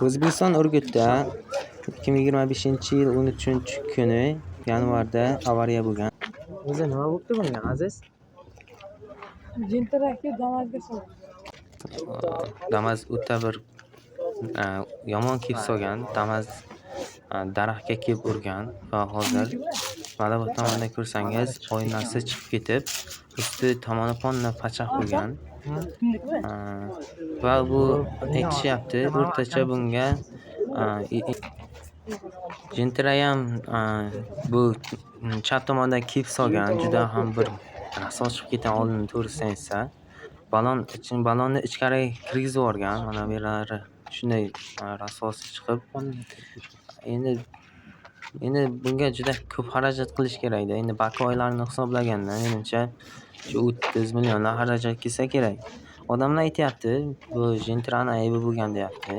O'zbekiston Urgutda 2025-yil 13-kuni yanvarda avariya bo'lgan. O'zi nima bo'libdi bunga, Aziz? Jintirakni Damas'ga soldi. Damas o'ta bir yomon kelib solgan. Damas daraxtga kelib urgan va hozir mana bu tomonda ko'rsangiz oynasi chiqib ketib, usti tomoni ponna pachaq bo'lgan. Va bu aytishyapti, o'rtacha bunga Jintira ham bu chap tomondan kelib solgan, juda ham bir rasos chiqib ketgan oldin to'g'risini aytsa. Balonni ichkariga kirgizib yuborgan. Mana bu yerlari shunday rasosi chiqib. Endi bunga juda ko'p xarajat qilish kerak-da. Endi baki oylarini hisoblaganda menimcha shu 30 millionlar xarajat kelsa kerak. Odamlar aytyapti, bu Jintirani aybi bo'lgan deyapti.